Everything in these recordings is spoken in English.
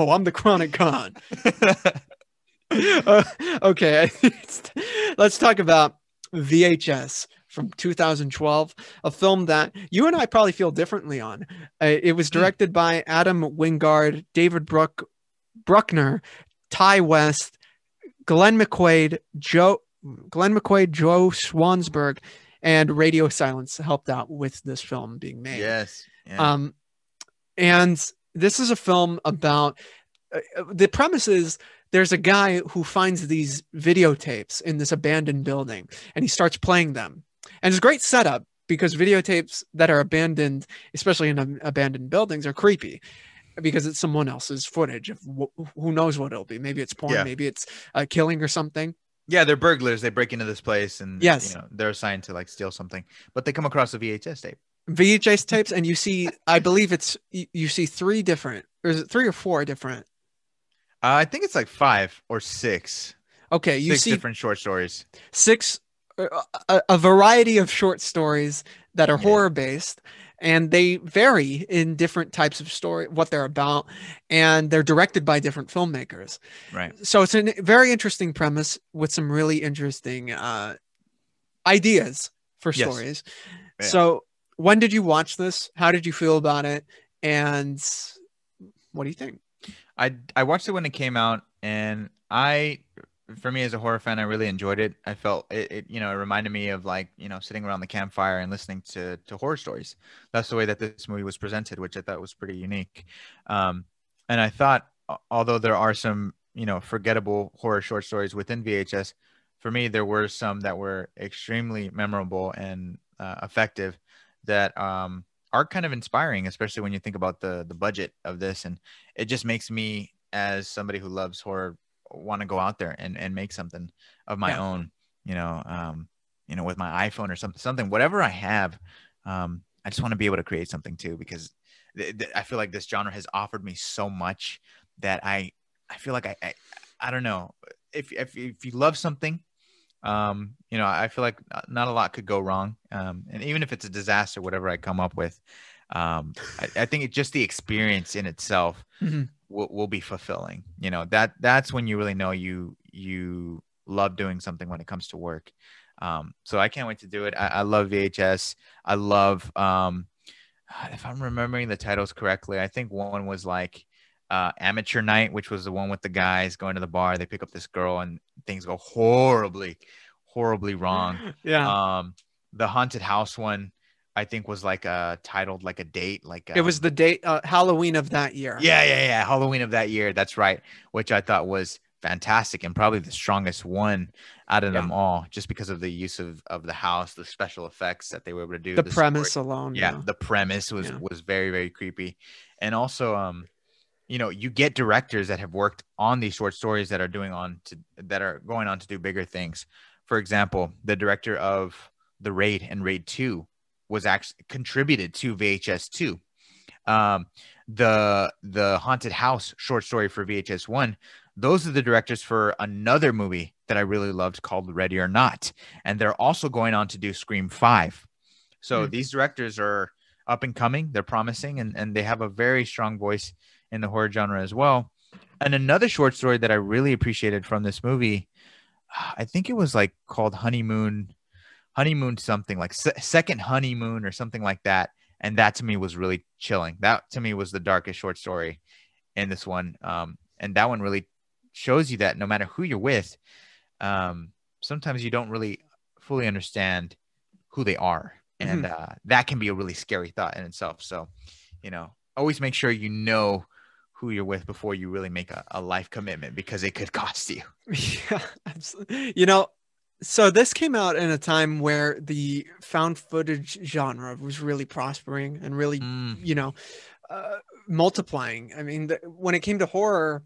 no, I'm the Chronic Con. Uh, okay, let's talk about VHS from 2012, a film that you and I probably feel differently on. It was Mm, directed by Adam Wingard, David Bruckner, Ty West, Glenn McQuaid, Joe Swansberg, and Radio Silence helped out with this film being made. yes. Yeah. Um, and this is a film about the premise is there's a guy who finds these videotapes in this abandoned building and he starts playing them. And it's a great setup because videotapes that are abandoned, especially in abandoned buildings, are creepy because it's someone else's footage of who knows what it'll be. Maybe it's porn, Yeah. maybe it's killing or something. Yeah, they're burglars. They break into this place and Yes, they're assigned to like steal something, but they come across a VHS tape. VHS tapes, and you see, I believe it's you see three different, or is it three or four different? I think it's like five or six, Okay, you six see different short stories. six a variety of short stories that are Yeah. horror based, and they vary in different types of story what they're about, and they're directed by different filmmakers. Right. So it's a very interesting premise with some really interesting ideas for Yes. stories. Yeah. So when did you watch this? How did you feel about it? And what do you think? I watched it when it came out, and for me as a horror fan, I really enjoyed it. I felt it reminded me of like, sitting around the campfire and listening to horror stories. That's the way that this movie was presented, which I thought was pretty unique. Um, and I thought, although there are some, forgettable horror short stories within VHS, for me, there were some that were extremely memorable and effective that are kind of inspiring, especially when you think about the budget of this. And it just makes me, as somebody who loves horror, want to go out there and make something of my Yeah. own, with my iPhone or something, whatever I have. I just want to be able to create something too, because I feel like this genre has offered me so much that I feel like I don't know, if you love something, I feel like not a lot could go wrong. And even if it's a disaster, whatever I come up with, I think it's just the experience in itself Mhm. will be fulfilling. That's when you really know you love doing something when it comes to work. So I can't wait to do it. I love VHS. I love, if I'm remembering the titles correctly, I think one was like Amateur Night, which was the one with the guys going to the bar. They pick up this girl and things go horribly wrong. Yeah. Um, the Haunted House one, I think, was like titled like a date, like It was the date Halloween of that year. yeah, Halloween of that year. That's right, which I thought was fantastic and probably the strongest one out of Yeah. them all, just because of the use of the house, the special effects that they were able to do, The the story. premise alone, Yeah, yeah. the premise was Yeah. was very, very creepy. And also, you get directors that have worked on these short stories that are going on to do bigger things. For example, the director of The Raid and Raid 2 was actually contributed to VHS 2. um, the Haunted House short story for VHS 1, those are the directors for another movie that I really loved called Ready or Not, and they're also going on to do Scream 5. So Mm. these directors are up and coming, they're promising, and they have a very strong voice in the horror genre as well. And another short story that I really appreciated from this movie, I think it was like called honeymoon something, like second honeymoon or something like that. And that to me was really chilling. That to me was the darkest short story in this one. And that one really shows you that no matter who you're with, sometimes you don't really fully understand who they are. And Mhm. that can be a really scary thought in itself. So, always make sure you know who you're with before you really make a life commitment, because it could cost you. Yeah, absolutely. So this came out in a time where the found footage genre was really prospering and really, Mm, you know, uh, multiplying. I mean, when it came to horror,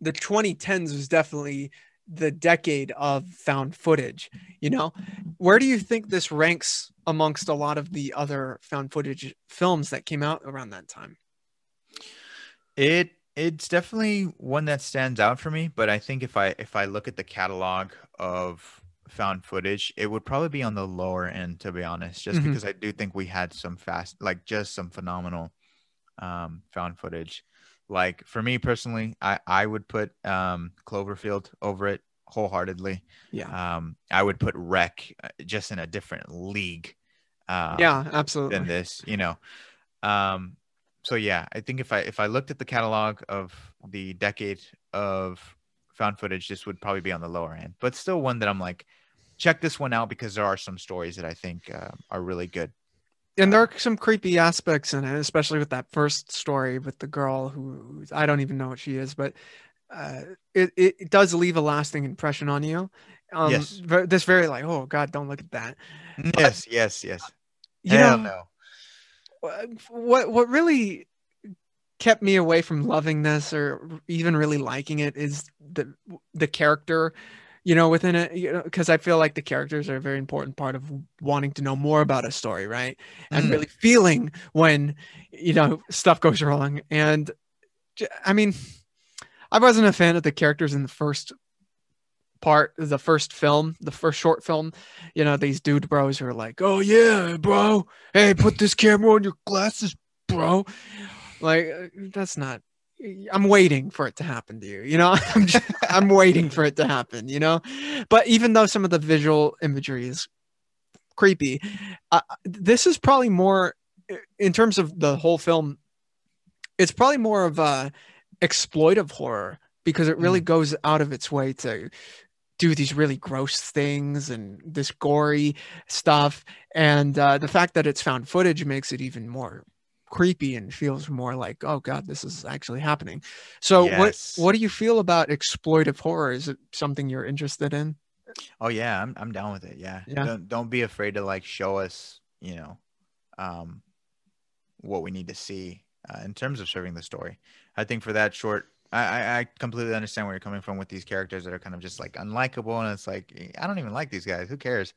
the 2010s was definitely the decade of found footage. You know, where do you think this ranks amongst a lot of the other found footage films that came out around that time? it's definitely one that stands out for me, but I think if I look at the catalog of found footage, it would probably be on the lower end, to be honest, just Hmm. because I do think we had some just some phenomenal found footage. Like for me personally, I would put Cloverfield over it wholeheartedly. Yeah. I would put Wreck just in a different league Yeah, than absolutely. this, you know. Um, so yeah, I think if I looked at the catalog of the decade of found footage, this would probably be on the lower end, but still one that I'm like, check this one out because there are some stories that I think are really good. And there Uh, are some creepy aspects in it, especially with that first story with the girl who I don't even know what she is, but uh, it does leave a lasting impression on you. yes, This very like, oh God, don't look at that. But yes, yes, yes. you Hell know, no. what really kept me away from loving this or even really liking it is the character, within it, because I feel like the characters are a very important part of wanting to know more about a story, right? And Mm, really feeling when, stuff goes wrong. And I mean, I wasn't a fan of the characters in the first part, the first film, the first short film. These dude bros who are like, oh yeah, bro, hey, put this camera on your glasses, bro. Like, that's not. I'm waiting for it to happen to you. I'm waiting for it to happen. But even though some of the visual imagery is creepy, this is probably more in terms of the whole film. It's probably more of a exploitive horror because it really mm. goes out of its way to do these really gross things and this gory stuff. And the fact that it's found footage makes it even more creepy and feels more like, oh God, this is actually happening. So Yes. what do you feel about exploitive horror? Is it something you're interested in? Oh yeah, I'm down with it. Yeah. Yeah. Don't be afraid to like show us, um what we need to see in terms of serving the story. I think for that short, I completely understand where you're coming from with these characters that are kind of just like unlikable, and it's like I don't even like these guys. Who cares?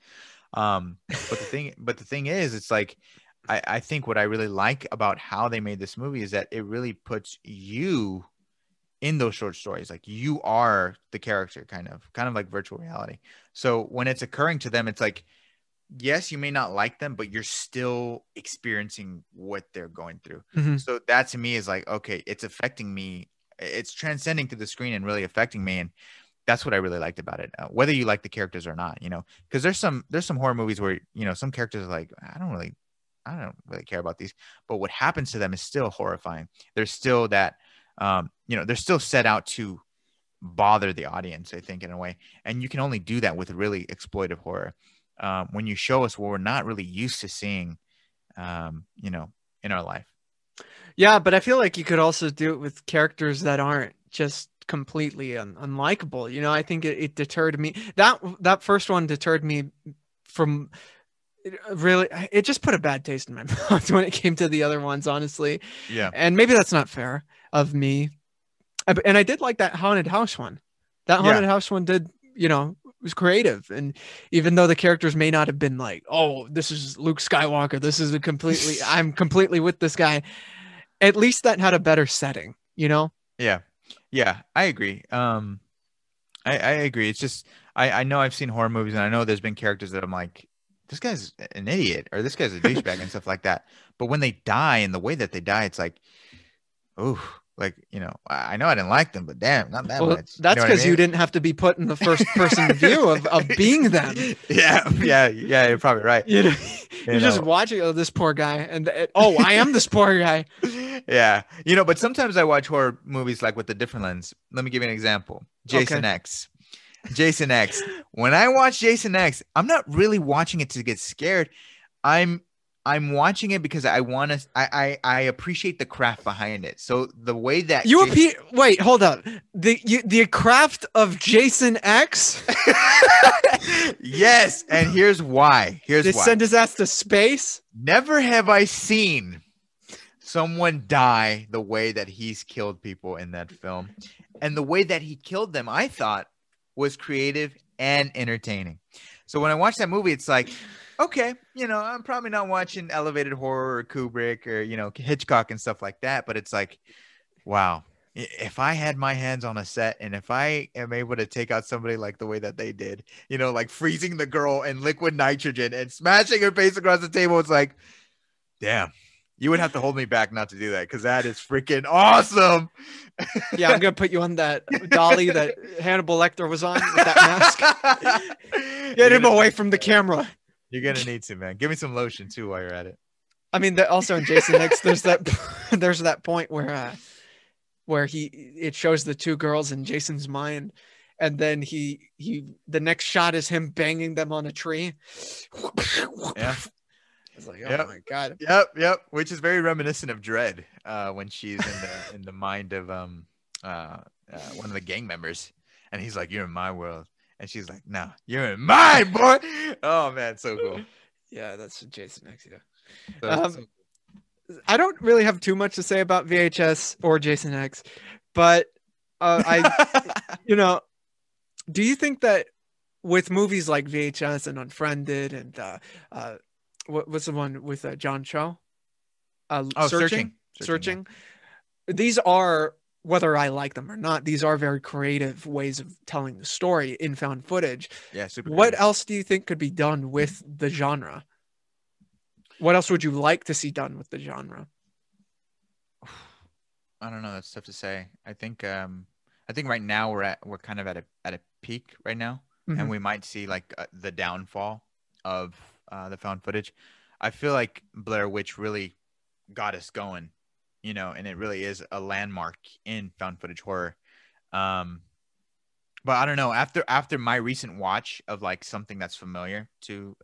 But the thing is, it's like I think what I really like about how they made this movie is that it really puts you in those short stories. Like you are the character, kind of like virtual reality. So when it's occurring to them, it's like yes, you may not like them, but you're still experiencing what they're going through. Hmm. So that to me is like, okay, it's affecting me. It's transcending to the screen and really affecting me. And that's what I really liked about it. Whether you like the characters or not, because there's some horror movies where, some characters are like, I don't really care about these, but what happens to them is still horrifying. There's still that, they're still set out to bother the audience, I think, in a way. And you can only do that with really exploitive horror. When you show us what we're not really used to seeing, in our life. Yeah, but I feel like you could also do it with characters that aren't just completely unlikable. I think it deterred me. That first one deterred me from really. It just put a bad taste in my mouth when it came to the other ones, honestly. Yeah. And maybe that's not fair of me. And I did like that haunted house one. That Yeah. haunted house one did, was creative. And even though the characters may not have been like, oh, this is Luke Skywalker, I'm completely with this guy. At least that had a better setting. Yeah. Yeah. I agree. I agree. It's just I know I've seen horror movies and I know there's been characters that I'm like, this guy's an idiot or this guy's a douchebag and stuff like that. But when they die and the way that they die, it's like, oh, like, I know I didn't like them, but damn, not that Well, much. You know that's what I because you mean? didn't have to be put in the first person view of being them. Yeah, yeah, yeah, you're probably right. You know, You you're just know, watching, oh, this poor guy, and oh, I am this poor guy. yeah. But sometimes I watch horror movies like with a different lens. Let me give you an example. Okay. Jason X. Jason X. When I watch Jason X, I'm not really watching it to get scared. I'm I'm watching it because I want to. I appreciate the craft behind it. So the way that Wait, hold up. The craft of Jason X. yes, and here's why. They send his ass to space. Never have I seen someone die the way that he's killed people in that film, and the way that he killed them, I thought was creative and entertaining. So when I watched that movie, it's like, okay, I'm probably not watching elevated horror or Kubrick or, Hitchcock and stuff like that. But it's like, wow, if I had my hands on a set and if I am able to take out somebody like the way that they did, like freezing the girl in liquid nitrogen and smashing her face across the table, it's like, damn, You would have to hold me back not to do that because that is freaking awesome. Yeah, I'm gonna put you on that dolly that Hannibal Lecter was on with that mask. Get him away from the camera. You're gonna need to, man. Give me some lotion too while you're at it. I mean, also in Jason X, there's that point where it shows the two girls in Jason's mind, and then the next shot is him banging them on a tree. Yeah. I was like, oh my god. Yep. Which is very reminiscent of Dread, when she's in the mind of one of the gang members, and he's like, "You're in my world," and she's like, "No, you're in mine, boy." Oh man, so cool. Yeah, that's Jason X. Yeah. I don't really have too much to say about VHS or Jason X, but do you think that with movies like VHS and Unfriended and what's the one with John Cho? Searching. Yeah. These are, whether I like them or not, these are very creative ways of telling the story in found footage. Yeah, super. What else do you think could be done with the genre? What else would you like to see done with the genre? I don't know. That's tough to say. I think right now we're kind of at a peak right now, and we might see like the downfall of the found footage. I feel like Blair Witch really got us going, and it really is a landmark in found footage horror. But I don't know, after my recent watch of like something that's familiar to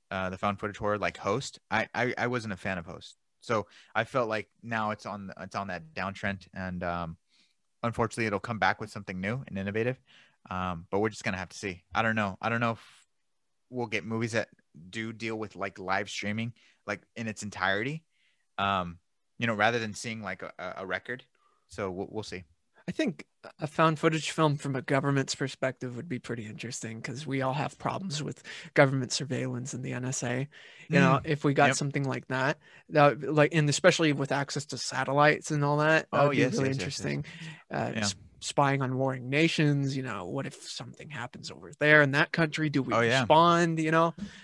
the found footage horror, like Host, I wasn't a fan of Host. So I felt like now it's on that downtrend, and unfortunately it'll come back with something new and innovative. But we're just gonna have to see. I don't know if we'll get movies that do deal with like live streaming, like in its entirety, rather than seeing like a record. So we'll see. I think a found footage film from a government's perspective would be pretty interesting, because we all have problems with government surveillance and the NSA. If we got something like that, and especially with access to satellites and all that, that would be really interesting. Yes. Spying on warring nations, what if something happens over there in that country? Do we respond?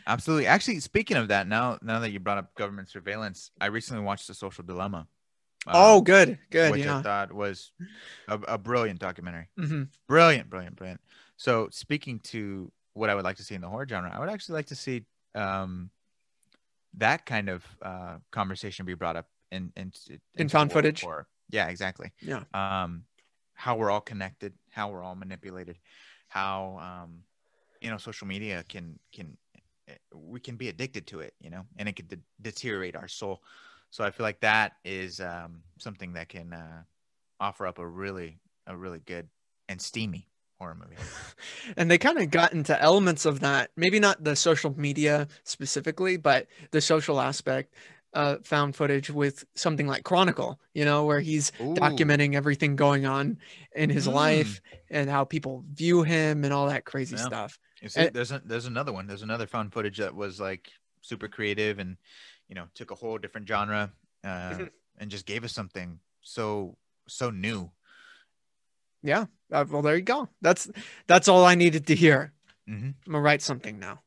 Absolutely. Actually, speaking of that, now that you brought up government surveillance, I recently watched The Social Dilemma. Good. Which I thought was a brilliant documentary. Brilliant. So speaking to what I would like to see in the horror genre, I would actually like to see that kind of conversation be brought up in found footage. Horror. Yeah, exactly. Yeah. How we're all connected, how we're all manipulated, how social media we can be addicted to it, and it could deteriorate our soul. So I feel like that is something that can offer up a really good and steamy horror movie. And they kind of got into elements of that, maybe not the social media specifically, but the social aspect. Found footage with something like Chronicle, where he's documenting everything going on in his life and how people view him and all that crazy stuff. You see, there's another one. There's another found footage that was like super creative and took a whole different genre and just gave us something so new. Yeah. Well, there you go. That's all I needed to hear. I'm gonna write something now.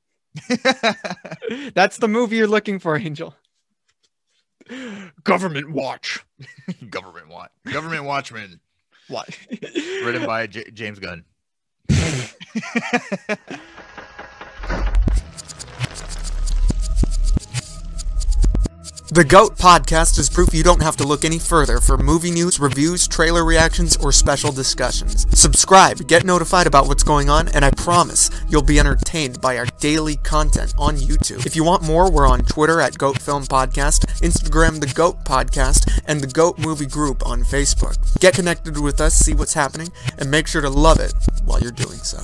That's the movie you're looking for, Angel. Government Watch. Government Watchmen. What? Written by James Gunn. The GOAT Podcast is proof you don't have to look any further for movie news, reviews, trailer reactions, or special discussions. Subscribe, get notified about what's going on, and I promise you'll be entertained by our daily content on YouTube. If you want more, we're on Twitter at GOAT Film Podcast, Instagram The GOAT Podcast, and the GOAT Movie Group on Facebook. Get connected with us, see what's happening, and make sure to love it while you're doing so.